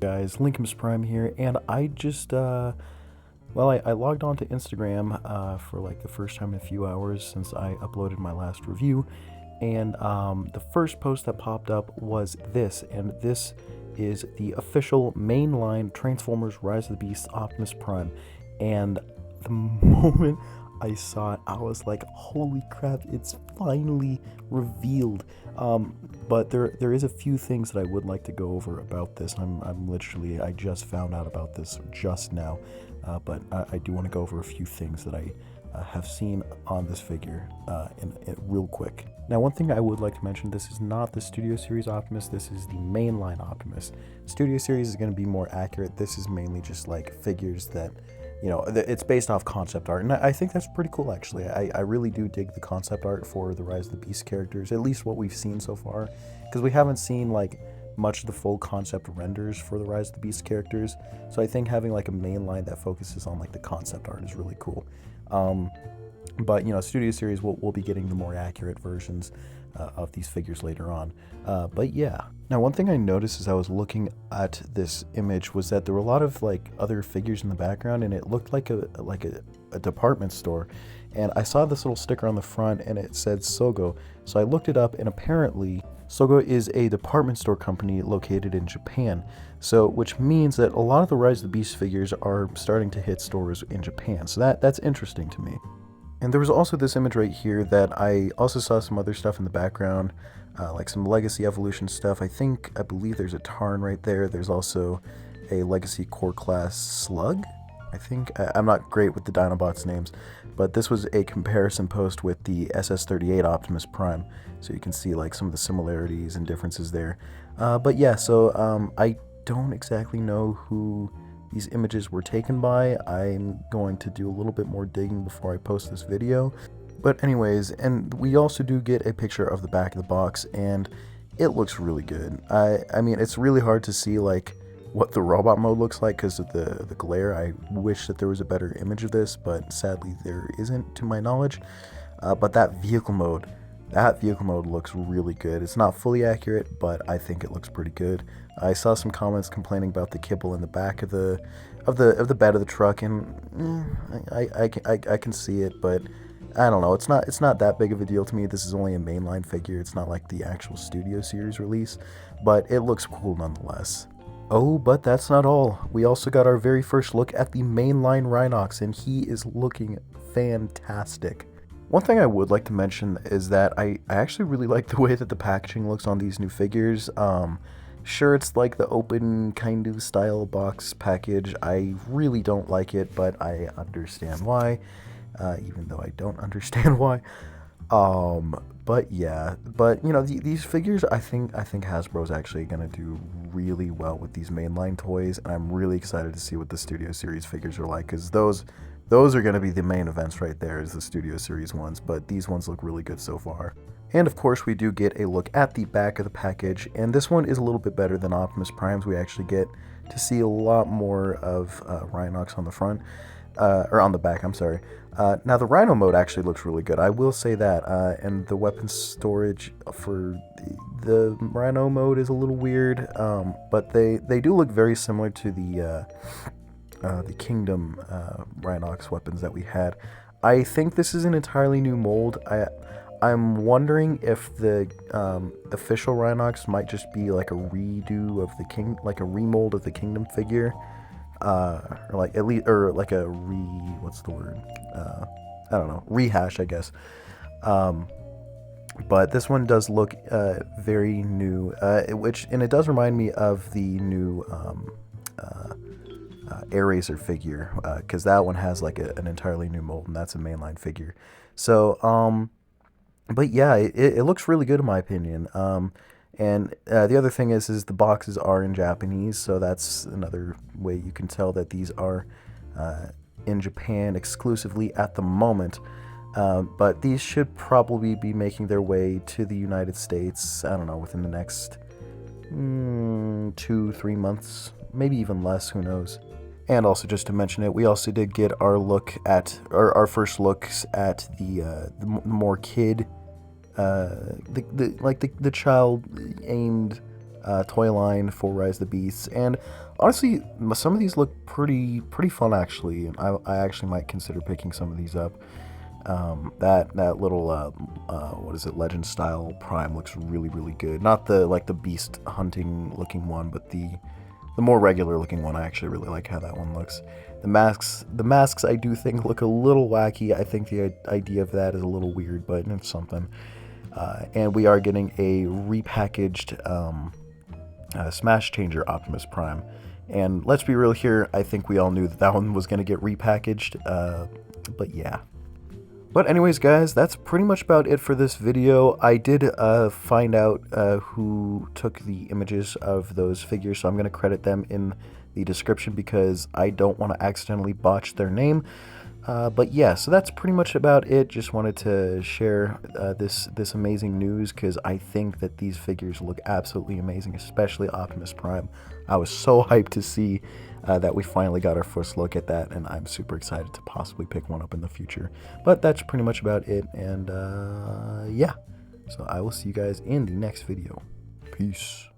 Guys, Lincoln's Prime here, and I just, I logged on to Instagram for like the first time in a few hours since I uploaded my last review, and the first post that popped up was this, and this is the official mainline Transformers Rise of the Beasts Optimus Prime, and the moment I saw it, I was like, holy crap, it's finally revealed. But there is a few things that I would like to go over about this. I just found out about this just now, but I do want to go over a few things that I have seen on this figure in real quick. Now, one thing I would like to mention, this is not the Studio Series Optimus, this is the mainline Optimus. Studio Series is going to be more accurate. This is mainly just like figures that, you know, it's based off concept art, and I think that's pretty cool, actually. I really do dig the concept art for the Rise of the Beast characters, at least what we've seen so far, because we haven't seen, like, much of the full concept renders for the Rise of the Beast characters, so I think having, like, a main line that focuses on, like, the concept art is really cool. But, you know, Studio Series will be getting the more accurate versions of these figures later on. But yeah. Now, one thing I noticed as I was looking at this image was that there were a lot of like other figures in the background, and it looked like a department store. And I saw this little sticker on the front, and it said Sogo. So I looked it up, and apparently Sogo is a department store company located in Japan. So, which means that a lot of the Rise of the Beast figures are starting to hit stores in Japan. So that's interesting to me. And there was also this image right here that I also saw some other stuff in the background, like some Legacy Evolution stuff. I believe there's a Tarn right there. There's also a Legacy Core Class Slug, I think. I'm not great with the Dinobots names, but this was a comparison post with the SS38 Optimus Prime, so you can see like some of the similarities and differences there. But yeah, so I don't exactly know who these images were taken by. I'm going to do a little bit more digging before I post this video. But anyways, and we also do get a picture of the back of the box, and it looks really good. I mean, it's really hard to see like what the robot mode looks like because of the glare. I wish that there was a better image of this, but sadly there isn't to my knowledge. But that vehicle mode looks really good. It's not fully accurate, but I think it looks pretty good. I saw some comments complaining about the kibble in the back of the bed of the truck, and I can see it, but I don't know. It's not that big of a deal to me. This is only a mainline figure. It's not like the actual Studio Series release, but it looks cool nonetheless. Oh, but that's not all. We also got our very first look at the mainline Rhinox, and he is looking fantastic. One thing I would like to mention is that I actually really like the way that the packaging looks on these new figures. Sure, it's like the open kind of style box package. I really don't like it, but I understand why, even though I don't understand why. But yeah, but you know, these figures, I think Hasbro's actually gonna do really well with these mainline toys, and I'm really excited to see what the Studio Series figures are like, because those are going to be the main events right there, is the Studio Series ones, but these ones look really good so far. And of course, we do get a look at the back of the package, and this one is a little bit better than Optimus Prime's. We actually get to see a lot more of Rhinox on the front, or on the back, I'm sorry. Now, the Rhino mode actually looks really good, I will say that, and the weapon storage for the Rhino mode is a little weird, but they do look very similar to the Kingdom Rhinox weapons that we had. I think this is an entirely new mold. I'm wondering if the official Rhinox might just be like a redo of the like a remold of the Kingdom figure, or like at least, or like a what's the word? I don't know, rehash, I guess. But this one does look very new, and it does remind me of the new Air Racer figure, because that one has like an entirely new mold, and that's a mainline figure. So, but yeah, it looks really good in my opinion. And the other thing is the boxes are in Japanese, so that's another way you can tell that these are in Japan exclusively at the moment. But these should probably be making their way to the United States, I don't know, within the next 2-3 months, maybe even less, who knows. And also, just to mention it, we also did get our our first looks at the more kid, the child aimed toy line for Rise of the Beasts, and honestly, some of these look pretty fun actually, and I actually might consider picking some of these up. That little what is it, Legend style Prime looks really good. Not the the beast hunting looking one, but the more regular looking one. I actually really like how that one looks. The masks I do think look a little wacky. I think the idea of that is a little weird, but it's something. And we are getting a repackaged Smash Changer Optimus Prime. And let's be real here, I think we all knew that one was going to get repackaged, but yeah. But anyways, guys, that's pretty much about it for this video. I did find out who took the images of those figures, so I'm going to credit them in the description because I don't want to accidentally botch their name. But yeah, so that's pretty much about it. Just wanted to share this amazing news because I think that these figures look absolutely amazing, especially Optimus Prime. I was so hyped to see that we finally got our first look at that, and I'm super excited to possibly pick one up in the future. But that's pretty much about it, and yeah. So I will see you guys in the next video. Peace.